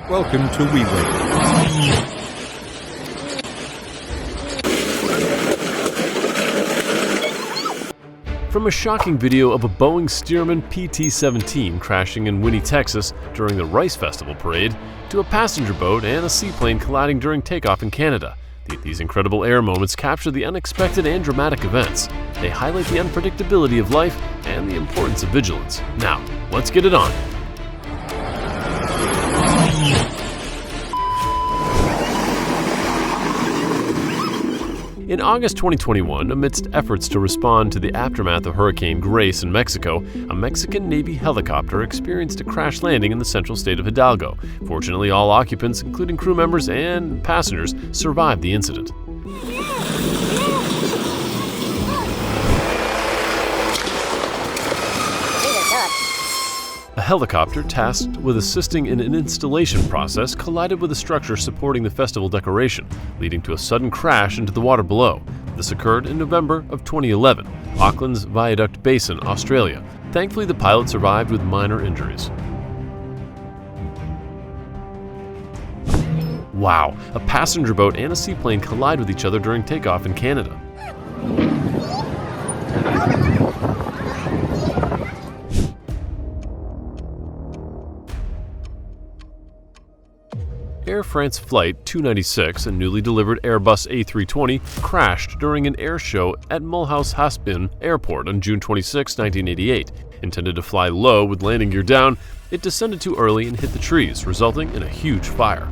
Welcome to WEWIN. From a shocking video of a Boeing Stearman PT-17 crashing in Winnie, Texas during the Rice Festival parade, to a passenger boat and a seaplane colliding during takeoff in Canada, these incredible air moments capture the unexpected and dramatic events. They highlight the unpredictability of life and the importance of vigilance. Now, let's get it on. In August 2021, amidst efforts to respond to the aftermath of Hurricane Grace in Mexico, a Mexican Navy helicopter experienced a crash landing in the central state of Hidalgo. Fortunately, all occupants, including crew members and passengers, survived the incident. A helicopter tasked with assisting in an installation process collided with a structure supporting the festival decoration, leading to a sudden crash into the water below. This occurred in November of 2011, Auckland's Viaduct Basin, Australia. Thankfully, the pilot survived with minor injuries. Wow, a passenger boat and a seaplane collide with each other during takeoff in Canada. Air France Flight 296, a newly delivered Airbus A320, crashed during an air show at Mulhouse-Habsheim Airport on June 26, 1988. Intended to fly low with landing gear down, it descended too early and hit the trees, resulting in a huge fire.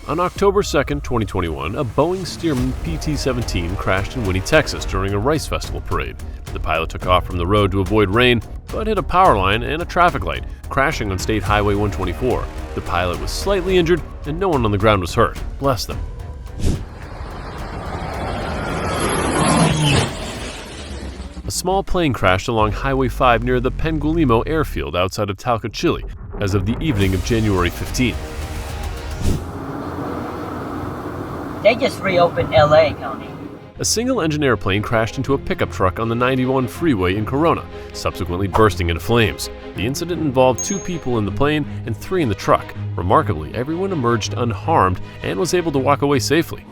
On October 2, 2021, a Boeing Stearman PT-17 crashed in Winnie, Texas during a Rice Festival parade. The pilot took off from the road to avoid rain, but hit a power line and a traffic light, crashing on State Highway 124. The pilot was slightly injured, and no one on the ground was hurt. Bless them. A small plane crashed along Highway 5 near the Penguilimo airfield outside of Talca, Chile, as of the evening of January 15. They just reopened LA County. A single-engine airplane crashed into a pickup truck on the 91 freeway in Corona, subsequently bursting into flames. The incident involved 2 people in the plane and 3 in the truck. Remarkably, everyone emerged unharmed and was able to walk away safely.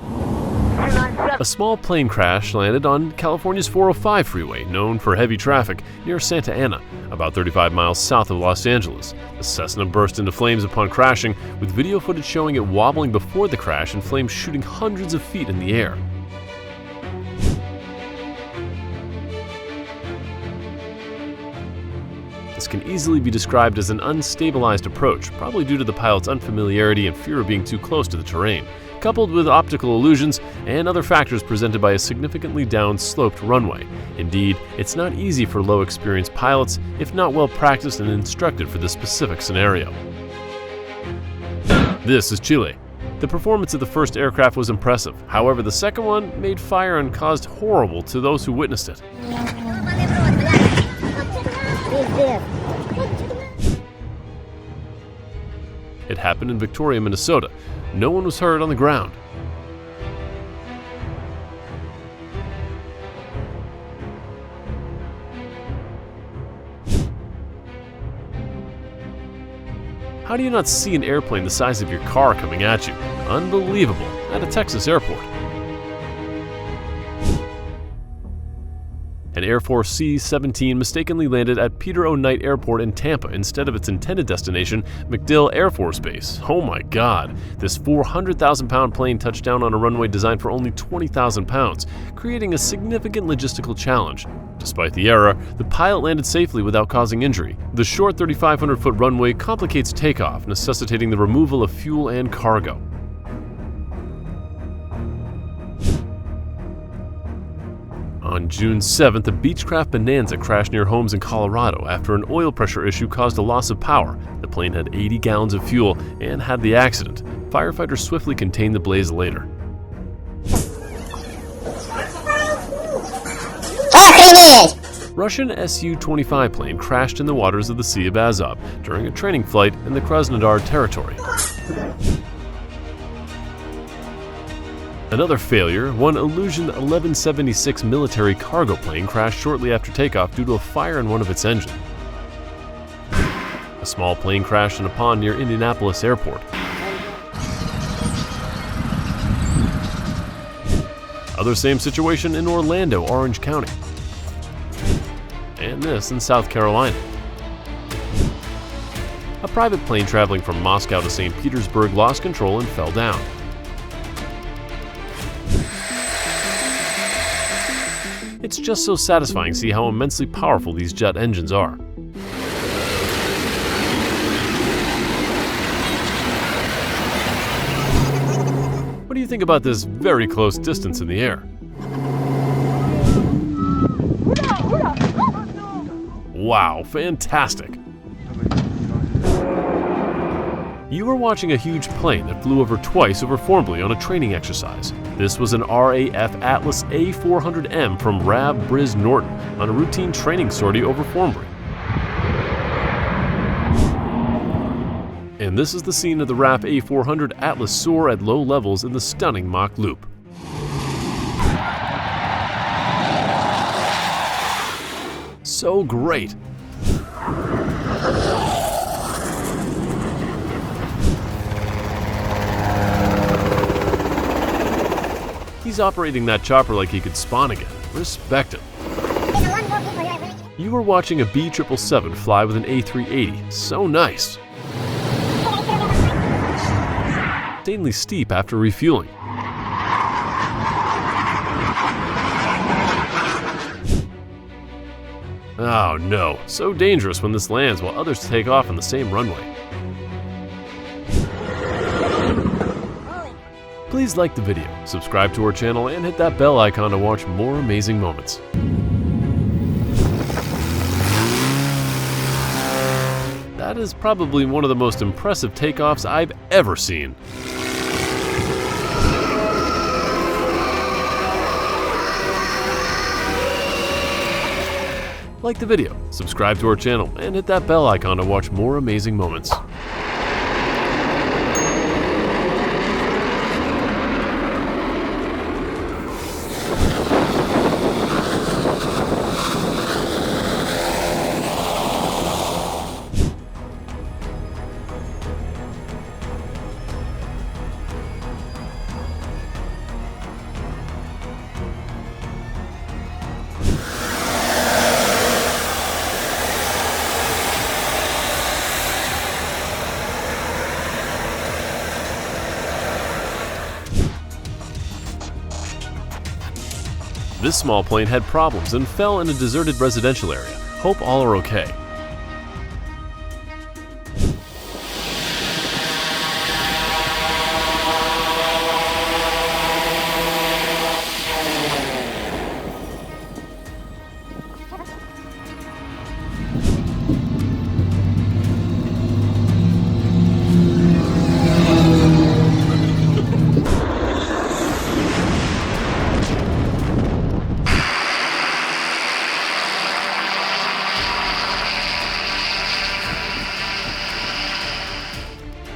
A small plane crash landed on California's 405 freeway, known for heavy traffic, near Santa Ana, about 35 miles south of Los Angeles. The Cessna burst into flames upon crashing, with video footage showing it wobbling before the crash and flames shooting hundreds of feet in the air. This can easily be described as an unstabilized approach, probably due to the pilot's unfamiliarity and fear of being too close to the terrain, coupled with optical illusions and other factors presented by a significantly down-sloped runway. Indeed, it's not easy for low-experienced pilots, if not well-practiced and instructed for this specific scenario. This is Chile. The performance of the first aircraft was impressive. However, the second one made fire and caused horrible to those who witnessed it. It happened in Victoria, Minnesota. No one was hurt on the ground. How do you not see an airplane the size of your car coming at you? Unbelievable, at a Texas airport. An Air Force C-17 mistakenly landed at Peter O. Knight Airport in Tampa instead of its intended destination, MacDill Air Force Base. Oh my God! This 400,000-pound plane touched down on a runway designed for only 20,000 pounds, creating a significant logistical challenge. Despite the error, the pilot landed safely without causing injury. The short 3,500-foot runway complicates takeoff, necessitating the removal of fuel and cargo. On June 7th, a Beechcraft Bonanza crashed near homes in Colorado after an oil pressure issue caused a loss of power. The plane had 80 gallons of fuel and had the accident. Firefighters swiftly contained the blaze later. Russian Su-25 plane crashed in the waters of the Sea of Azov during a training flight in the Krasnodar territory. Another failure, one Illusion 1176 military cargo plane crashed shortly after takeoff due to a fire in one of its engines. A small plane crashed in a pond near Indianapolis Airport. Other same situation in Orlando, Orange County. And this in South Carolina. A private plane traveling from Moscow to St. Petersburg lost control and fell down. It's just so satisfying to see how immensely powerful these jet engines are. What do you think about this very close distance in the air? Wow, fantastic! You were watching a huge plane that flew over twice over Formby on a training exercise. This was an RAF Atlas A400M from RAV Briz Norton on a routine training sortie over Formby. And this is the scene of the RAF A400 Atlas soar at low levels in the stunning Mach loop. So great! He's operating that chopper like he could spawn again. Respect him. You were watching a B777 fly with an A380. So nice. Insanely steep after refueling. Oh no, so dangerous when this lands while others take off on the same runway. Please like the video, subscribe to our channel, and hit that bell icon to watch more amazing moments. That is probably one of the most impressive takeoffs I've ever seen. Like the video, subscribe to our channel, and hit that bell icon to watch more amazing moments. This small plane had problems and fell in a deserted residential area. Hope all are okay.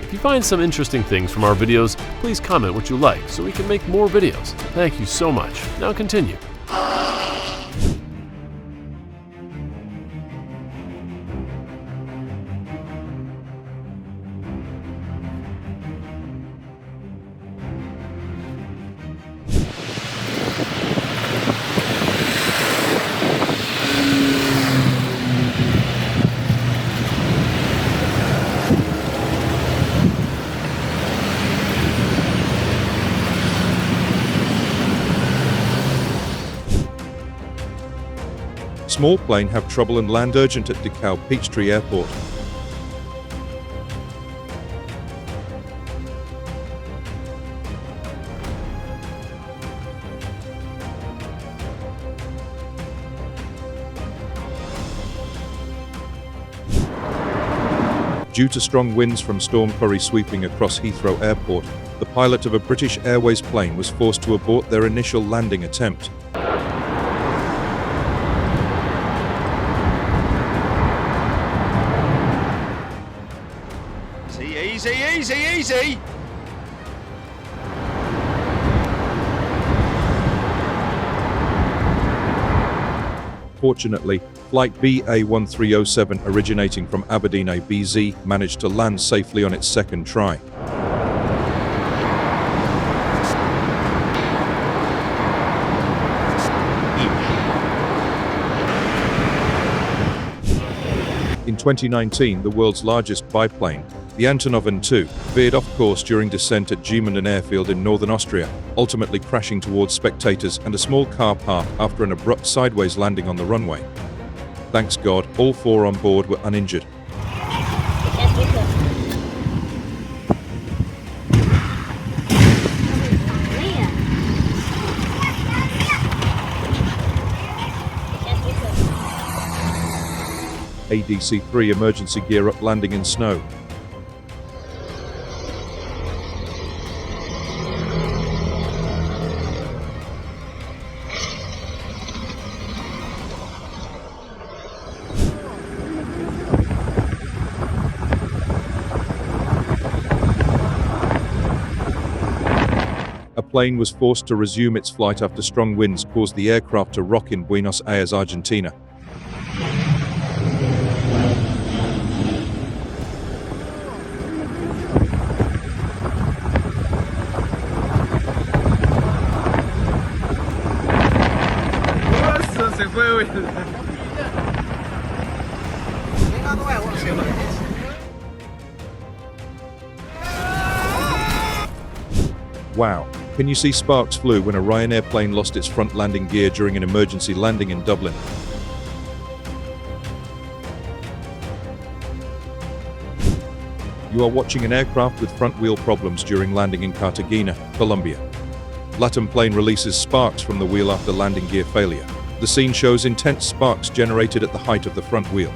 If you find some interesting things from our videos, please comment what you like so we can make more videos. Thank you so much. Now continue. Small plane have trouble and land urgent at DeKalb Peachtree Airport. Due to strong winds from Storm Curry sweeping across Heathrow Airport, the pilot of a British Airways plane was forced to abort their initial landing attempt. Easy, easy, easy! Fortunately, flight BA1307 originating from Aberdeen ABZ managed to land safely on its second try. In 2019, the world's largest biplane, the Antonov An-2, veered off course during descent at Gemünden Airfield in northern Austria, ultimately crashing towards spectators and a small car park after an abrupt sideways landing on the runway. Thanks God, all four on board were uninjured. ADC-3 emergency gear up landing in snow. A plane was forced to resume its flight after strong winds caused the aircraft to rock in Buenos Aires, Argentina. Wow, can you see sparks flew when a Ryanair plane lost its front landing gear during an emergency landing in Dublin? You are watching an aircraft with front wheel problems during landing in Cartagena, Colombia. LATAM plane releases sparks from the wheel after landing gear failure. The scene shows intense sparks generated at the height of the front wheel.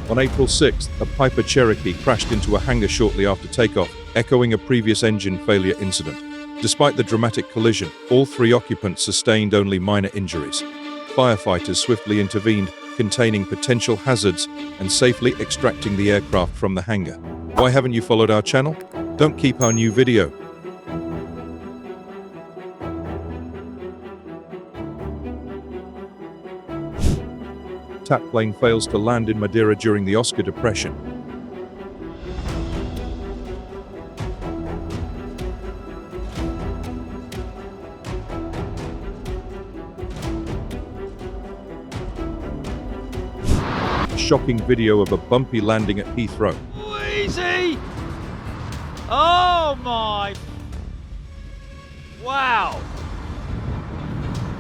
On April 6th, a Piper Cherokee crashed into a hangar shortly after takeoff, echoing a previous engine failure incident. Despite the dramatic collision, all three occupants sustained only minor injuries. Firefighters swiftly intervened, containing potential hazards and safely extracting the aircraft from the hangar. Why haven't you followed our channel? Don't keep our new video. TAP plane fails to land in Madeira during the Oscar Depression. A shocking video of a bumpy landing at Heathrow. Easy! Oh my! Wow!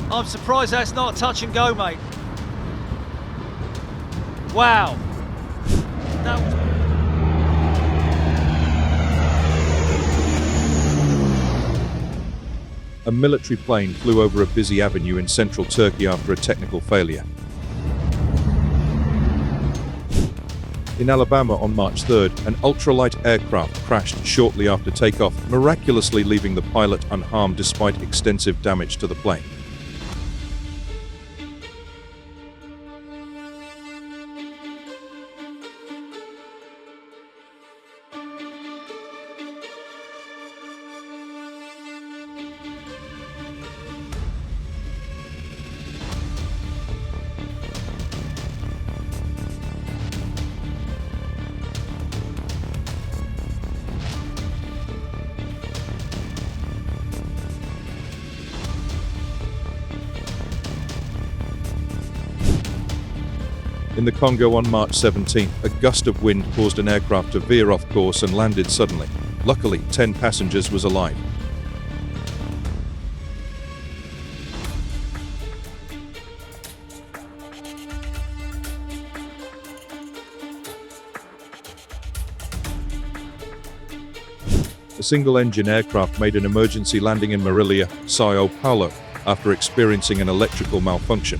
I'm surprised that's not touch and go, mate. Wow. That was... A military plane flew over a busy avenue in central Turkey after a technical failure. In Alabama on March 3rd, an ultralight aircraft crashed shortly after takeoff, miraculously leaving the pilot unharmed despite extensive damage to the plane. In the Congo on March 17th, a gust of wind caused an aircraft to veer off course and landed suddenly. Luckily, 10 passengers was alive. A single-engine aircraft made an emergency landing in Marilia, Sao Paulo, after experiencing an electrical malfunction.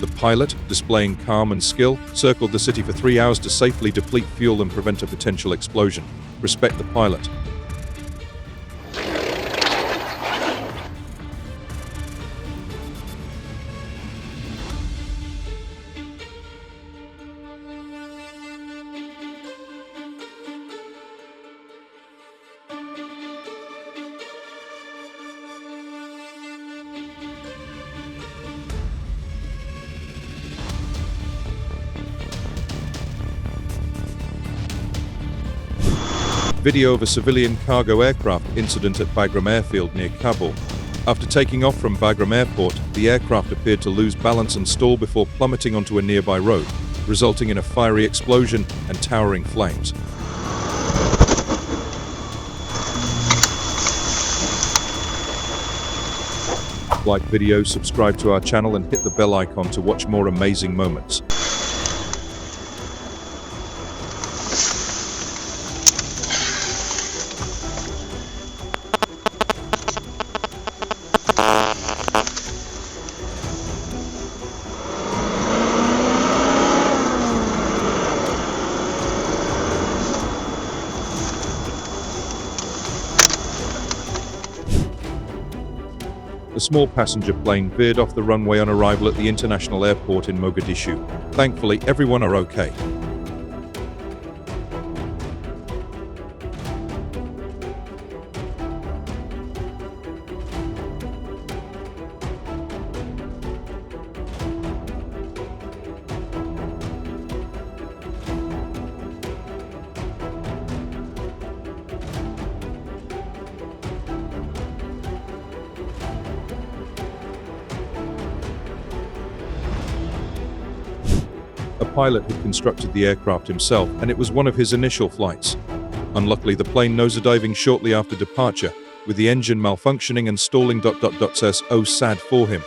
The pilot, displaying calm and skill, circled the city for 3 hours to safely deplete fuel and prevent a potential explosion. Respect the pilot. Video of a civilian cargo aircraft incident at Bagram Airfield near Kabul. After taking off from Bagram Airport, the aircraft appeared to lose balance and stall before plummeting onto a nearby road, resulting in a fiery explosion and towering flames. Like video, subscribe to our channel and hit the bell icon to watch more amazing moments. A small passenger plane veered off the runway on arrival at the international airport in Mogadishu. Thankfully, everyone are okay. A pilot had constructed the aircraft himself, and it was one of his initial flights. Unluckily, the plane nosediving shortly after departure, with the engine malfunctioning and stalling. So sad for him.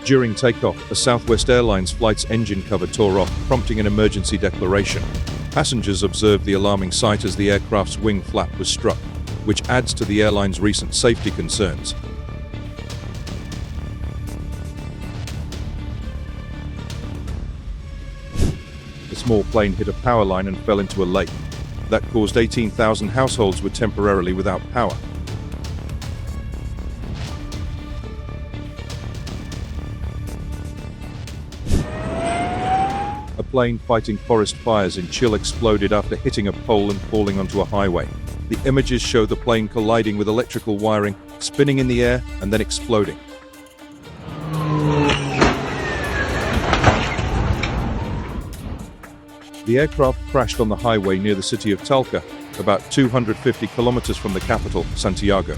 During takeoff, a Southwest Airlines flight's engine cover tore off, prompting an emergency declaration. Passengers observed the alarming sight as the aircraft's wing flap was struck, which adds to the airline's recent safety concerns. The small plane hit a power line and fell into a lake. That caused 18,000 households were temporarily without power. A plane fighting forest fires in Chile exploded after hitting a pole and falling onto a highway. The images show the plane colliding with electrical wiring, spinning in the air, and then exploding. The aircraft crashed on the highway near the city of Talca, about 250 kilometers from the capital, Santiago.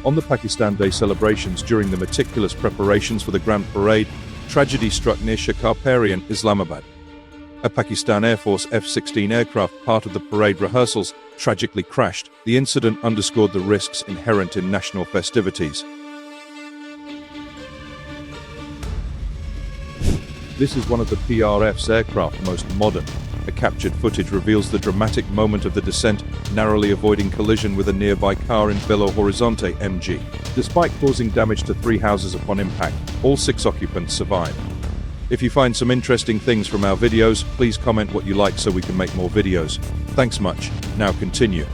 On the Pakistan Day celebrations during the meticulous preparations for the Grand Parade, tragedy struck near Shakar-Parian, Islamabad. A Pakistan Air Force F-16 aircraft, part of the parade rehearsals, tragically crashed. The incident underscored the risks inherent in national festivities. This is one of the PRF's aircraft's most modern. A captured footage reveals the dramatic moment of the descent, narrowly avoiding collision with a nearby car in Belo Horizonte, MG. Despite causing damage to 3 houses upon impact, all 6 occupants survived. If you find some interesting things from our videos, please comment what you like so we can make more videos. Thanks much. Now continue.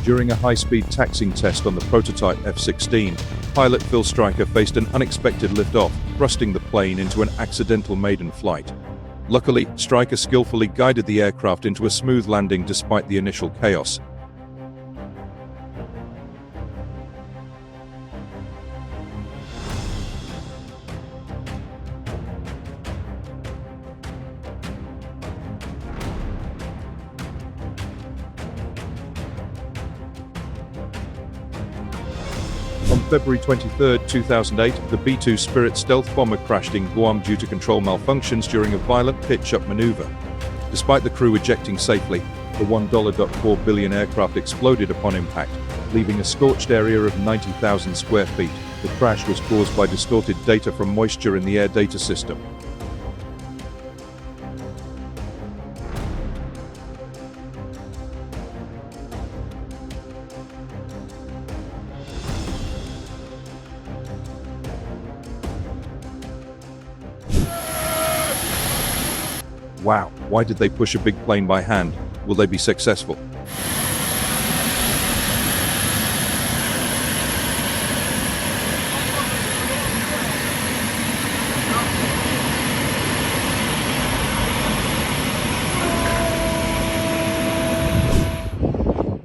During a high-speed taxiing test on the prototype F-16, pilot Phil Stryker faced an unexpected liftoff, thrusting the plane into an accidental maiden flight. Luckily, Stryker skillfully guided the aircraft into a smooth landing despite the initial chaos. On February 23, 2008, the B-2 Spirit stealth bomber crashed in Guam due to control malfunctions during a violent pitch-up maneuver. Despite the crew ejecting safely, the $1.4 billion aircraft exploded upon impact, leaving a scorched area of 90,000 square feet. The crash was caused by distorted data from moisture in the air data system. Wow, why did they push a big plane by hand? Will they be successful?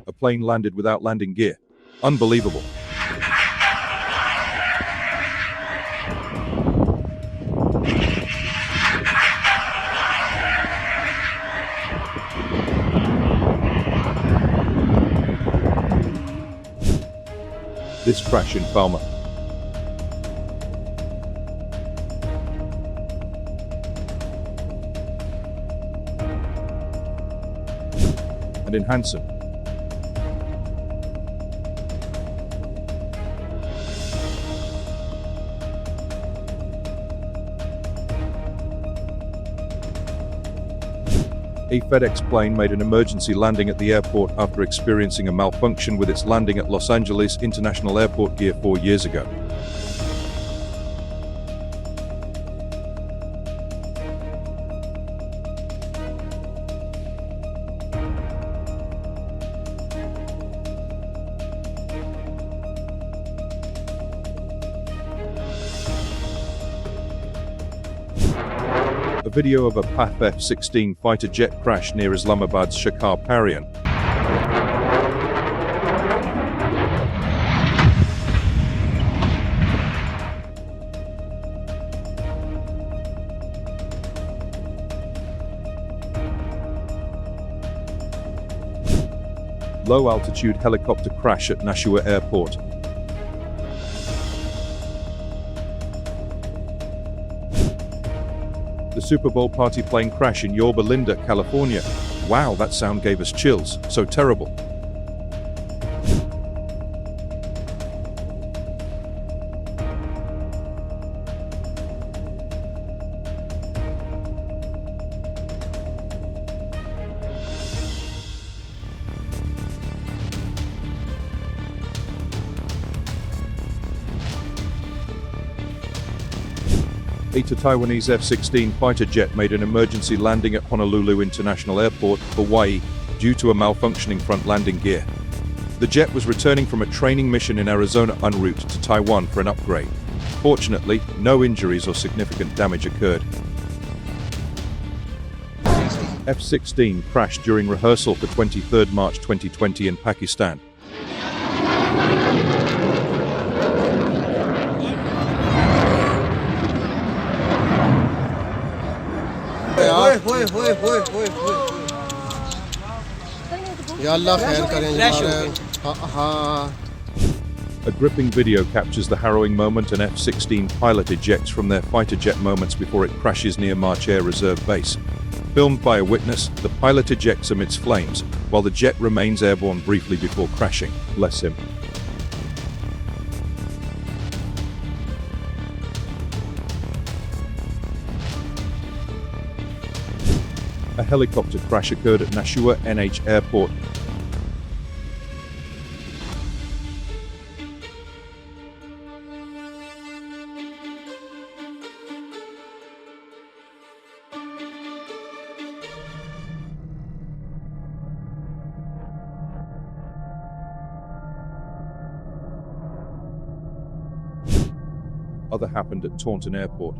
A plane landed without landing gear. Unbelievable. This crash in Palma. And in Hansen. A FedEx plane made an emergency landing at the airport after experiencing a malfunction with its landing at Los Angeles International Airport gear 4 years ago. A video of a PAF F-16 fighter jet crash near Islamabad's Shekhar Parian. Low-altitude helicopter crash at Nashua Airport. The Super Bowl party plane crash in Yorba Linda, California. Wow, that sound gave us chills. So terrible. A Taiwanese F-16 fighter jet made an emergency landing at Honolulu International Airport, Hawaii, due to a malfunctioning front landing gear. The jet was returning from a training mission in Arizona en route to Taiwan for an upgrade. Fortunately, no injuries or significant damage occurred. F-16 crashed during rehearsal for 23rd March 2020 in Pakistan. A gripping video captures the harrowing moment an F-16 pilot ejects from their fighter jet moments before it crashes near March Air Reserve Base. Filmed by a witness, the pilot ejects amidst flames, while the jet remains airborne briefly before crashing. Bless him. A helicopter crash occurred at Nashua NH Airport. Other happened at Taunton Airport.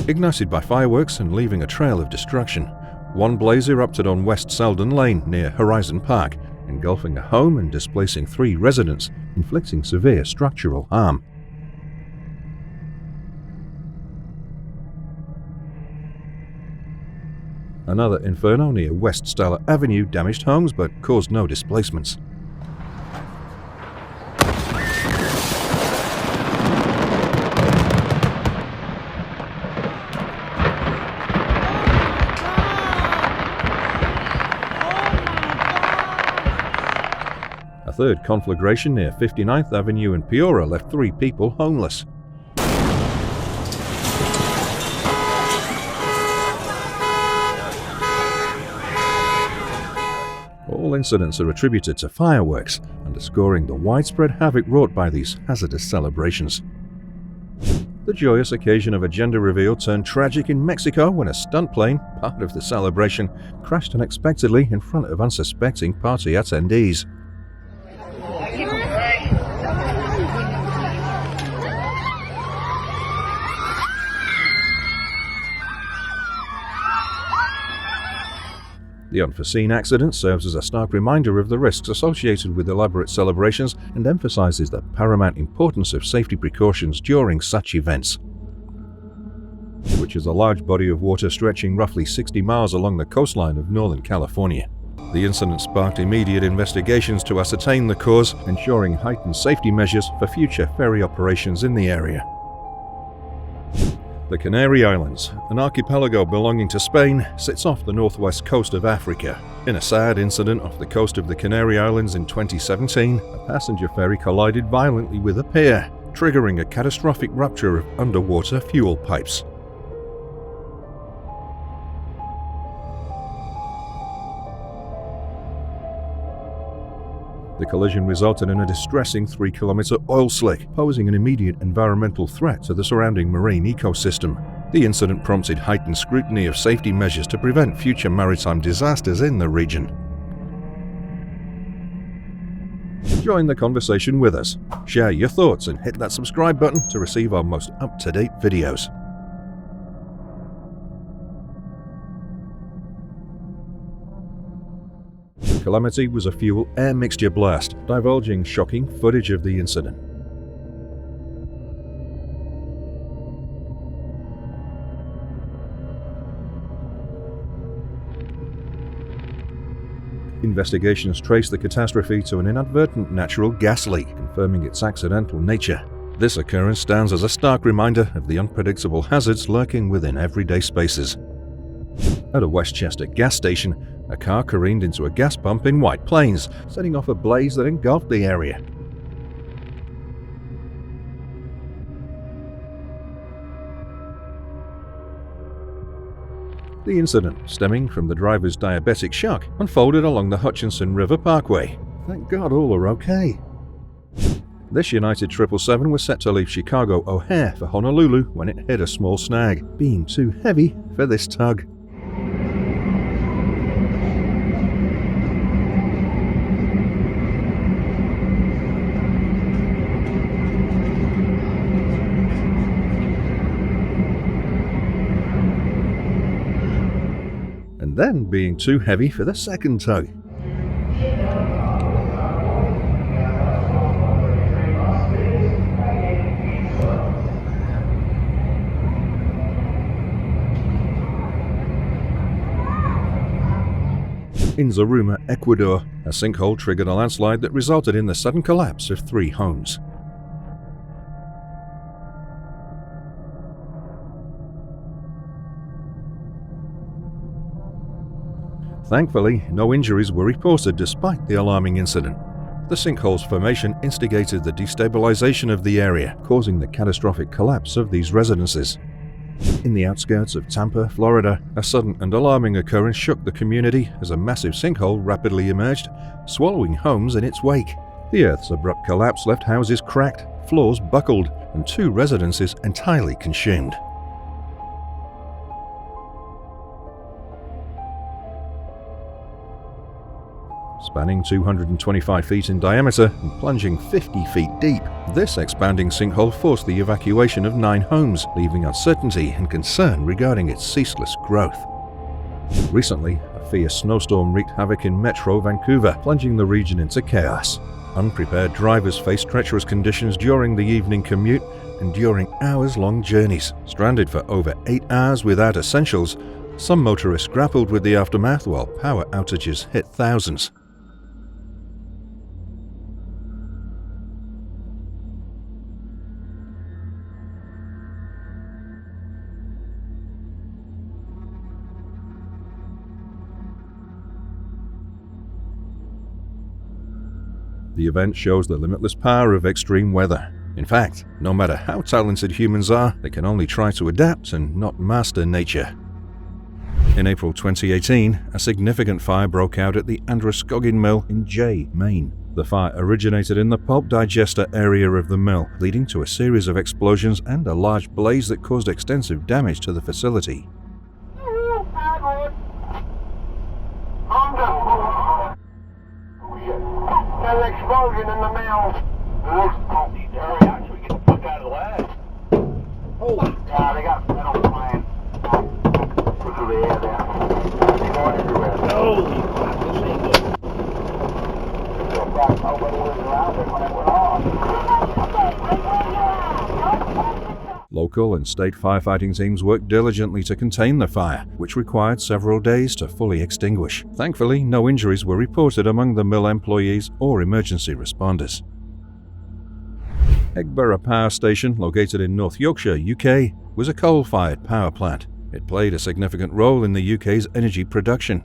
Ignited by fireworks and leaving a trail of destruction, one blaze erupted on West Selden Lane near Horizon Park, engulfing a home and displacing 3 residents, inflicting severe structural harm. Another inferno near West Stella Avenue damaged homes but caused no displacements. A third conflagration near 59th Avenue in Peoria left 3 people homeless. All incidents are attributed to fireworks, underscoring the widespread havoc wrought by these hazardous celebrations. The joyous occasion of a gender reveal turned tragic in Mexico when a stunt plane, part of the celebration, crashed unexpectedly in front of unsuspecting party attendees. The unforeseen accident serves as a stark reminder of the risks associated with elaborate celebrations and emphasizes the paramount importance of safety precautions during such events. Which is a large body of water stretching roughly 60 miles along the coastline of Northern California. The incident sparked immediate investigations to ascertain the cause, ensuring heightened safety measures for future ferry operations in the area. The Canary Islands, an archipelago belonging to Spain, sits off the northwest coast of Africa. In a sad incident off the coast of the Canary Islands in 2017, a passenger ferry collided violently with a pier, triggering a catastrophic rupture of underwater fuel pipes. The collision resulted in a distressing 3-kilometer oil slick, posing an immediate environmental threat to the surrounding marine ecosystem. The incident prompted heightened scrutiny of safety measures to prevent future maritime disasters in the region. Join the conversation with us. Share your thoughts and hit that subscribe button to receive our most up-to-date videos. The calamity was a fuel-air mixture blast, divulging shocking footage of the incident. Investigations traced the catastrophe to an inadvertent natural gas leak, confirming its accidental nature. This occurrence stands as a stark reminder of the unpredictable hazards lurking within everyday spaces. At a Westchester gas station, a car careened into a gas pump in White Plains, setting off a blaze that engulfed the area. The incident, stemming from the driver's diabetic shock, unfolded along the Hutchinson River Parkway. Thank God all are okay. This United 777 was set to leave Chicago O'Hare for Honolulu when it hit a small snag, being too heavy for this tug. And then being too heavy for the second tug. In Zaruma, Ecuador, a sinkhole triggered a landslide that resulted in the sudden collapse of 3 homes. Thankfully, no injuries were reported despite the alarming incident. The sinkhole's formation instigated the destabilization of the area, causing the catastrophic collapse of these residences. In the outskirts of Tampa, Florida, a sudden and alarming occurrence shook the community as a massive sinkhole rapidly emerged, swallowing homes in its wake. The Earth's abrupt collapse left houses cracked, floors buckled, and 2 residences entirely consumed. Spanning 225 feet in diameter and plunging 50 feet deep, this expanding sinkhole forced the evacuation of 9 homes, leaving uncertainty and concern regarding its ceaseless growth. Recently, a fierce snowstorm wreaked havoc in Metro Vancouver, plunging the region into chaos. Unprepared drivers faced treacherous conditions during the evening commute and during hours-long journeys. Stranded for over 8 hours without essentials, some motorists grappled with the aftermath while power outages hit thousands. The event shows the limitless power of extreme weather. In fact, no matter how talented humans are, they can only try to adapt and not master nature. In April 2018, a significant fire broke out at the Androscoggin Mill in Jay, Maine. The fire originated in the pulp digester area of the mill, leading to a series of explosions and a large blaze that caused extensive damage to the facility. There's an explosion in the mill. Hurry, actually get the fuck out of the lab. Oh, yeah, they got metal flying through the air there. They're going everywhere. No. Nobody was around it when it went off. Local and state firefighting teams worked diligently to contain the fire, which required several days to fully extinguish. Thankfully, no injuries were reported among the mill employees or emergency responders. Eggborough Power Station, located in North Yorkshire, UK, was a coal-fired power plant. It played a significant role in the UK's energy production.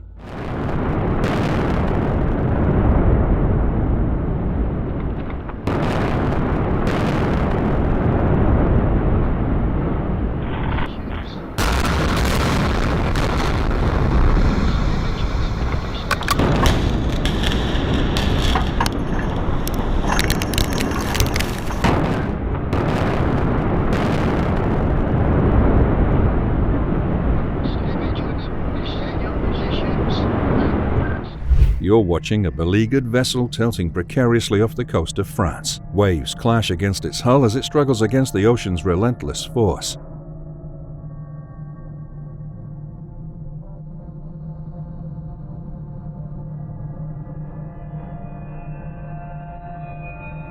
You're watching a beleaguered vessel tilting precariously off the coast of France. Waves clash against its hull as it struggles against the ocean's relentless force.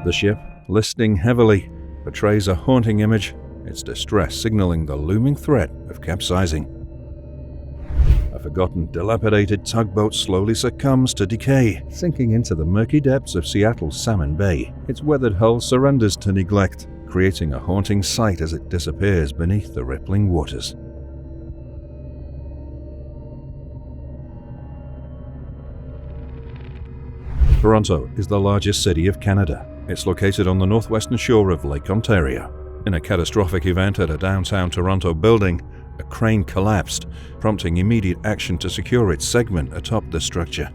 The ship, listing heavily, portrays a haunting image, its distress signaling the looming threat of capsizing. A forgotten, dilapidated tugboat slowly succumbs to decay, sinking into the murky depths of Seattle's Salmon Bay. Its weathered hull surrenders to neglect, creating a haunting sight as it disappears beneath the rippling waters. Toronto is the largest city of Canada. It's located on the northwestern shore of Lake Ontario. In a catastrophic event at a downtown Toronto building, a crane collapsed, prompting immediate action to secure its segment atop the structure.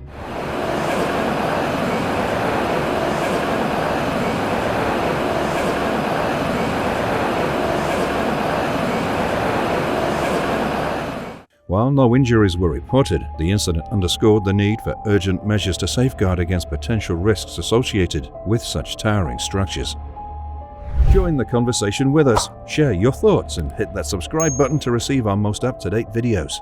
While no injuries were reported, the incident underscored the need for urgent measures to safeguard against potential risks associated with such towering structures. Join the conversation with us, share your thoughts, and hit that subscribe button to receive our most up-to-date videos.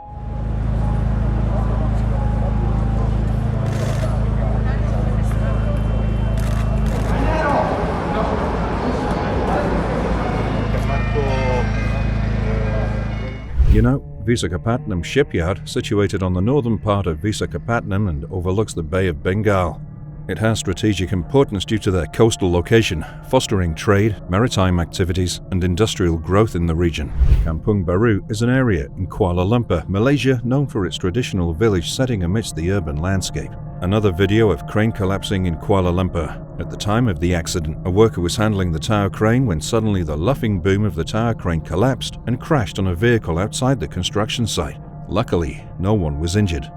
You know, Visakhapatnam shipyard, situated on the northern part of Visakhapatnam and overlooks the Bay of Bengal. It has strategic importance due to their coastal location, fostering trade, maritime activities, and industrial growth in the region. Kampung Baru is an area in Kuala Lumpur, Malaysia, known for its traditional village setting amidst the urban landscape. Another video of crane collapsing in Kuala Lumpur. At the time of the accident, a worker was handling the tower crane when suddenly the luffing boom of the tower crane collapsed and crashed on a vehicle outside the construction site. Luckily, no one was injured.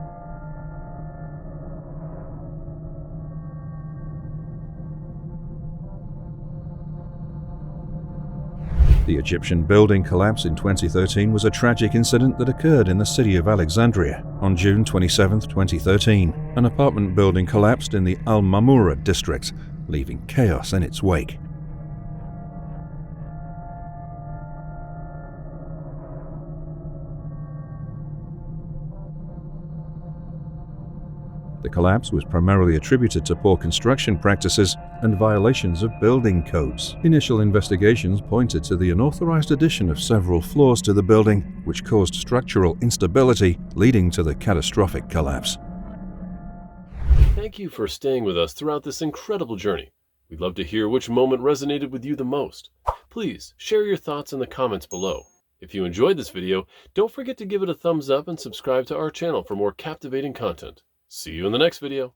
The Egyptian building collapse in 2013 was a tragic incident that occurred in the city of Alexandria. On June 27, 2013, an apartment building collapsed in the Al-Mamura district, leaving chaos in its wake. The collapse was primarily attributed to poor construction practices and violations of building codes. Initial investigations pointed to the unauthorized addition of several floors to the building, which caused structural instability, leading to the catastrophic collapse. Thank you for staying with us throughout this incredible journey. We'd love to hear which moment resonated with you the most. Please share your thoughts in the comments below. If you enjoyed this video, don't forget to give it a thumbs up and subscribe to our channel for more captivating content. See you in the next video.